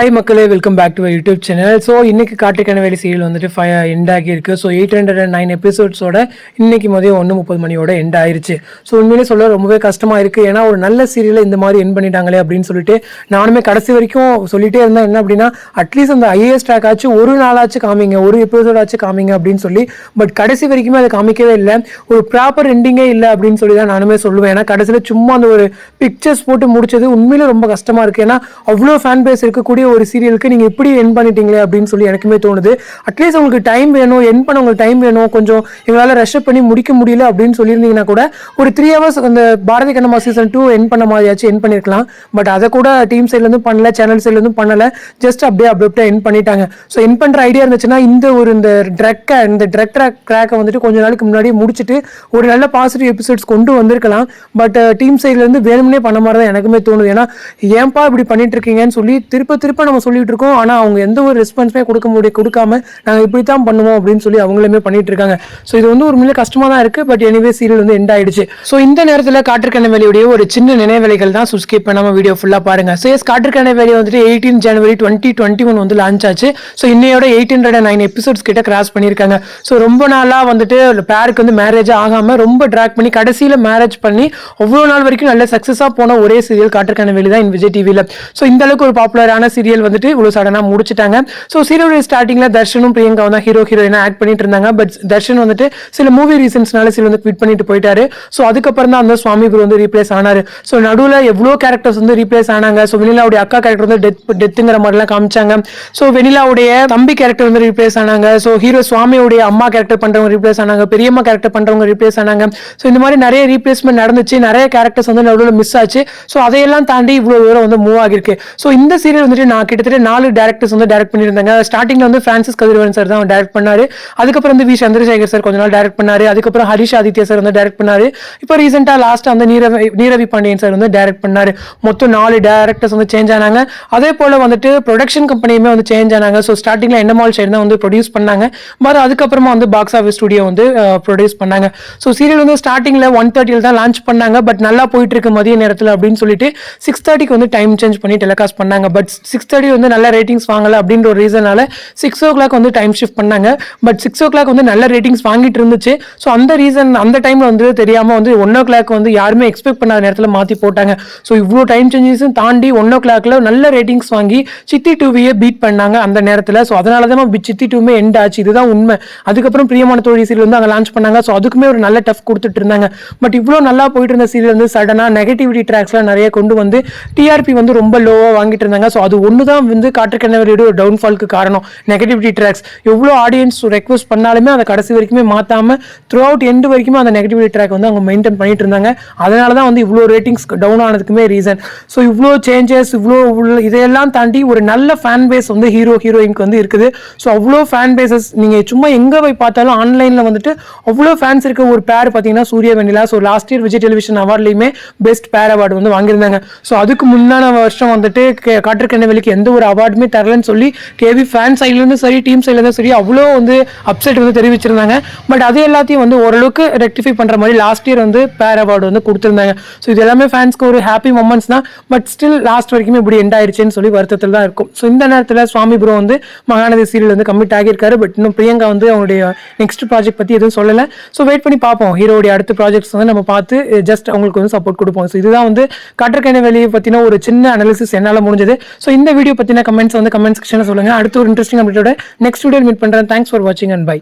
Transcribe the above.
Hi மக்களே, welcome back to YouTube channel. So இன்னைக்கு காட்டுக்கனவேலி சீரியல் வந்துட்டு எண்ட் ஆகியிருக்கு. ஸோ 809 எபிசோட்ஸோட இன்னைக்கு மதியம் 1:30 மணியோட எண்ட் ஆயிருச்சு. ஸோ உண்மையிலே சொல்ல ரொம்பவே கஷ்டமா இருக்கு. ஏன்னா ஒரு நல்ல சீரியலை இந்த மாதிரி எண்ட் பண்ணிட்டாங்களே அப்படின்னு சொல்லிட்டு நானுமே கடைசி வரைக்கும் சொல்லிட்டே இருந்தேன். என்ன அப்படின்னா, அட்லீஸ்ட் அந்த ஐஏஎஸ் ட்ராக் ஆச்சு ஒரு நாளாச்சும் காமிங்க, ஒரு எபிசோட் ஆச்சு காமிங்க அப்படின்னு சொல்லி. பட் கடைசி வரைக்குமே அதை காமிக்கவே இல்லை. ஒரு ப்ராப்பர் எண்டிங்கே இல்லை அப்படின்னு சொல்லி தான் நானுமே சொல்லுவேன். ஏன்னா கடைசியில் சும்மா அந்த ஒரு பிக்சர்ஸ் போட்டு முடிச்சது உண்மையிலே ரொம்ப கஷ்டமா இருக்கு. ஏன்னா அவ்வளோ ஃபேன் பேஸ் இருக்கக்கூடிய ஒரு சீரியலுக்கு நீங்க இப்படி எண்ட் பண்ணிட்டீங்களே அப்படின்னு சொல்லி எனக்குமே தோணுது. அட்லீஸ்ட் உங்களுக்கு டைம் வேணும், எண்ட் பண்ண உங்களுக்கு டைம் வேணும், கொஞ்சம் எங்களால் ரஷ் பண்ணி முடிக்க முடியல அப்படின்னு சொல்லியிருந்தீங்கன்னா கூட ஒரு 3 hours அந்த பாரதி கண்ணம்மா சீசன் 2 எண்ட் பண்ண மாதிரியாச்சும் எண்ட் பண்ணிருக்கலாம். பட் அதை கூட டீம் சைட்லேருந்து பண்ணல, சேனல் சைட்லேருந்து பண்ணல, ஜஸ்ட் அப்படியே அப்டேட்டா எண்ட் பண்ணிட்டாங்க. ஸோ எண்ட் பண்ற ஐடியா இருந்துச்சுன்னா இந்த ட்ரக் கிராக்கை வந்துட்டு கொஞ்ச நாளைக்கு முன்னாடியே முடிச்சுட்டு ஒரு நல்ல பாசிட்டிவ் எபிசோட்ஸ் கொண்டு வந்திருக்கலாம். பட் டீம் சைட்லேருந்து வேணும்னே பண்ண மாதிரி தான் எனக்குமே தோணுது. ஏன்னா ஏன்பா இப்படி பண்ணிட்டு இருக்கீங்கன்னு சொல்லி திருப்ப நம்ம சொல்லிட்டு இருக்கோம். ஆனா அவங்க எந்த ஒரு ரெஸ்பான்ஸுமே கொடுக்காம நாங்க இப்படித்தான் பண்ணுவோம் அப்படின்னு சொல்லி அவங்களுமே பண்ணிட்டு இருக்காங்க. ஸோ இது வந்து ஒரு மிக கஷ்டமா தான் இருக்கு. பட் எனிவே சீரியல் வந்து எண்ட் ஆயிடுச்சு. ஸோ இந்த நேரத்தில் காற்றுக்கனவேலியுடைய ஒரு சின்ன நினைவலைகள் தான் ஸ்கிப் பண்ணாம வீடியோ ஃபுல்லா பாருங்க. ஸோ காற்றுக்கனவேலி வந்துட்டு 18 January 2021 வந்து லான்ச் ஆச்சு. ஸோ இன்னையோட 809 எபிசோட்ஸ் கிட்ட கிராஸ் பண்ணியிருக்காங்க. ஸோ ரொம்ப நாளா வந்துட்டு பேருக்கு வந்து மேரேஜ் ஆகாம ரொம்ப ட்ராக் பண்ணி கடைசியில மேரேஜ் பண்ணி அவ்வளோ நாள் வரைக்கும் நல்ல சக்சஸா போன ஒரே சீரியல் காற்றுக்கனவேலி தான் விஜய் டிவில. ஸோ இந்த அளவுக்கு ஒரு பாப்புலரான சீரியல் வந்துட்டு இவ்வளவு சடனா முடிச்சிட்டாங்க. ஸோ சீரியல் ஸ்டார்டிங்ல தர்ஷனும் பிரியங்காவும் தான் ஹீரோயினா ஆக்ட் பண்ணிட்டு இருந்தாங்க. பட் தர்ஷன் வந்துட்டு சில மூவி ரீசன்ஸ்னால சில வந்து குவிட் பண்ணிட்டு போயிட்டாரு. ஸோ அதுக்கப்புறம் தான் அந்த சுவாமி குரு வந்து ரீப்ளேஸ் ஆனாரு. ஸோ நடுவில் எவ்வளோ கேரக்டர்ஸ் வந்து ரீப்ளேஸ் ஆனாங்க. ஸோ வெனிலாவுடைய அக்கா கேரக்டர் வந்து டெத்துங்கிற மாதிரிலாம் காமிச்சாங்க. ஸோ வெனிலாவுடைய தம்பி கேரக்டர் வந்து ரீப்ளேஸ் ஆனாங்க. ஸோ ஹீரோ சுவாமியுடைய அம்மா கேரக்டர் பண்றவங்க ரீப்ளேஸ் ஆனாங்க, பெரியம்மா கேரக்டர் பண்றவங்க ரீப்ளேஸ் ஆனாங்க. ஸோ இந்த மாதிரி நிறைய ரீப்ளேஸ்மெண்ட் நடந்துச்சு, நிறைய கேரக்டர்ஸ் வந்து நடுவில் மிஸ் ஆச்சு. ஸோ அதையெல்லாம் தாண்டி இவ்வளவு தூரம் வந்து மூவ் ஆகிருக்கு. ஸோ இந்த சீரியல் வந்துட்டு நான் கிட்டத்தட்ட 4 டேரக்டர்ஸ் வந்து டைரக்ட் பண்ணியிருந்தாங்க. ஸ்டார்டிங்ல வந்து பிரான்சிஸ் கதிரவன் சார் தான் டைரக்ட் பண்ணாரு. அதுக்கப்புறம் வந்து வி சந்திரசேகர் சார் கொஞ்ச நாள் டைரக்ட் பண்ணாரு. அதுக்கப்புறம் ஹரிஷ் ஆதித்யா சார் வந்து டைரக்ட் பண்ணாரு. இப்போ ரீசெண்டா லாஸ்ட் வந்து நீரவி பாண்டியன் சார் வந்து டைரக்ட் பண்ணாரு. மொத்தம் 4 டேரக்டர்ஸ் வந்து சேஞ்ச் ஆனாங்க. அதே போல வந்துட்டு ப்ரொடக்ஷன் கம்பெனியுமே வந்து சேஞ்ச் ஆனாங்க. ஸோ ஸ்டார்டிங்ல என்எம்ஆல் சைடு தான் வந்து ப்ரொடியூஸ் பண்ணாங்க. பட் அதுக்கப்புறமா வந்து பாக்ஸ் ஆஃபீஸ் ஸ்டுடியோ வந்து ப்ரொடியூஸ் பண்ணாங்க. ஸோ சீரியல் வந்து ஸ்டார்டிங்ல 1:30 தான் லான்ச் பண்ணாங்க. பட் நல்லா போயிட்டு இருக்கு மதிய நேரத்தில் அப்படின்னு சொல்லிட்டு 6:30 வந்து டைம் சேஞ்ச் பண்ணி டெலிகாஸ்ட் பண்ணாங்க. பட் 6:30 வந்து நல்ல ரேட்டிங்ஸ் வாங்கல அப்படின்ற ஒரு ரீசனால 6 o'clock வந்து டைம் ஷிஃப்ட் பண்ணாங்க. பட் 6 o'clock வந்து நல்ல ரேட்டிங்ஸ் வாங்கிட்டு இருந்துச்சு. ஸோ அந்த ரீசன் அந்த டைம்ல வந்து தெரியாம வந்து 1 o'clock வந்து யாருமே எக்ஸ்பெக்ட் பண்ணாத நேரத்தில் மாத்தி போட்டாங்க. ஸோ இவ்வளோ டைம் சேஞ்சஸும் தாண்டி 1 o'clockல நல்ல ரேட்டிங்ஸ் வாங்கி சித்தி 2 பீட் பண்ணாங்க அந்த நேரத்தில். ஸோ அதனால தான் சித்தி 2 எண்ட் ஆச்சு. இதுதான் உண்மை. அதுக்கப்புறம் பிரியமான தோழி சீரியல் வந்து அங்கே லான்ச் பண்ணாங்க. ஸோ அதுக்குமே ஒரு நல்ல டஃப் கொடுத்துட்டு இருந்தாங்க. பட் இவ்வளோ நல்லா போயிட்டு இருந்த சீரியல் வந்து சடனா நெகட்டிவிட்டி ட்ராக்ஸ்லாம் நிறைய கொண்டு வந்து டிஆர்பி வந்து ரொம்ப லோவா வாங்கிட்டு இருந்தாங்க. ஸோ அது ஒன்று தான் வந்து காற்றுக்கனவேலியோட ஒரு டவுன்ஃபால்க்கு காரணம். நெகட்டிவிட்டி ட்ராக்ஸ் எவ்வளோ ஆடியன்ஸ் ரெக்வஸ்ட் பண்ணாலுமே அதை கடைசி வரைக்குமே மாற்றாம த்ரூ அவுட் எண்டு வரைக்குமே அந்த நெகட்டிவிட்டி ட்ராக் வந்து அவங்க மெயின்டைன் பண்ணிட்டு இருந்தாங்க. அதனால தான் வந்து இவ்வளோ ரேட்டிங்ஸ் டவுன் ஆனதுக்குமே ரீசன். ஸோ இவ்வளோ சேஞ்சஸ் இதையெல்லாம் தாண்டி ஒரு நல்ல ஃபேன் பேஸ் வந்து ஹீரோயினுக்கு வந்து இருக்குது. ஸோ அவ்வளோ ஃபேன் பேசஸ் நீங்கள் சும்மா எங்கே போய் பார்த்தாலும் ஆன்லைனில் வந்துட்டு அவ்வளோ ஃபேன்ஸ் இருக்க ஒரு பேர் பார்த்தீங்கன்னா Surya Vennila. So last year Vijay television அவார்ட்லையுமே பெஸ்ட் பேர் அவார்டு வந்து வாங்கியிருந்தாங்க. ஸோ அதுக்கு முன்னான வருஷம் வந்துட்டு காற்றுக்கனவேலிக்கு எந்த ஒரு அவார்டுமே தரலன்னு சொல்லி கேவி ஃபேன் சைட்லேருந்து சரி டீம் சைட்லேருந்து சரி அவ்வளோ வந்து அப்செட் வந்து தெரிவிச்சிருந்தாங்க. பட் அது எல்லாத்தையும் வந்து ஓரளவுக்கு ரெக்டிஃபை பண்ணுற மாதிரி லாஸ்ட் இயர் வந்து பேர் அவார்டு வந்து கொடுத்துருந்தாங்க. ஸோ இது எல்லாமே ஃபேன்ஸ்க்கு ஒரு ஹாப்பி மொமெண்ட்ஸ் தான். பட் ஸ்டில் லாஸ்ட் வரைக்குமே இப்படி எண்ட் ஆயிடுச்சுன்னு சொல்லி வருத்தத்தில் தான் இருக்கும். ஸோ இந்த நேரத்தில் சுவாமி ப்ரோ வந்து மகாநதி சீரியல் வந்து கமிட் ஆகியிருக்காரு. பட் இன்னும் பிரியங்கா வந்து அவங்களுடைய நெக்ஸ்ட் ப்ராஜெக்ட் பற்றி எதுவும் சொல்லலை. ஸோ வெயிட் பண்ணி பார்ப்போம். ஹீரோடைய அடுத்த ப்ராஜெக்ட்ஸ் வந்து நம்ம பார்த்து ஜஸ்ட் அவங்களுக்கு வந்து சப்போர்ட் கொடுப்போம். ஸோ இதுதான் வந்து காற்றுக்கனவேலியை பற்றின ஒரு சின்ன அனாலிசிஸ் என்னால் முடிஞ்சது. ஸோ இந்த வீடியோ பற்றின கமெண்ட்ஸ் வந்து கமெண்ட் செக்ஷனில் சொல்லுங்கள். அடுத்த ஒரு இன்ட்ரெஸ்டிங் அப்டேட்டோட நெக்ஸ்ட் வீடியோ மீட் பண்ணுறேன். தேங்க்ஸ் ஃபார் வாட்சிங் அண்ட் பை.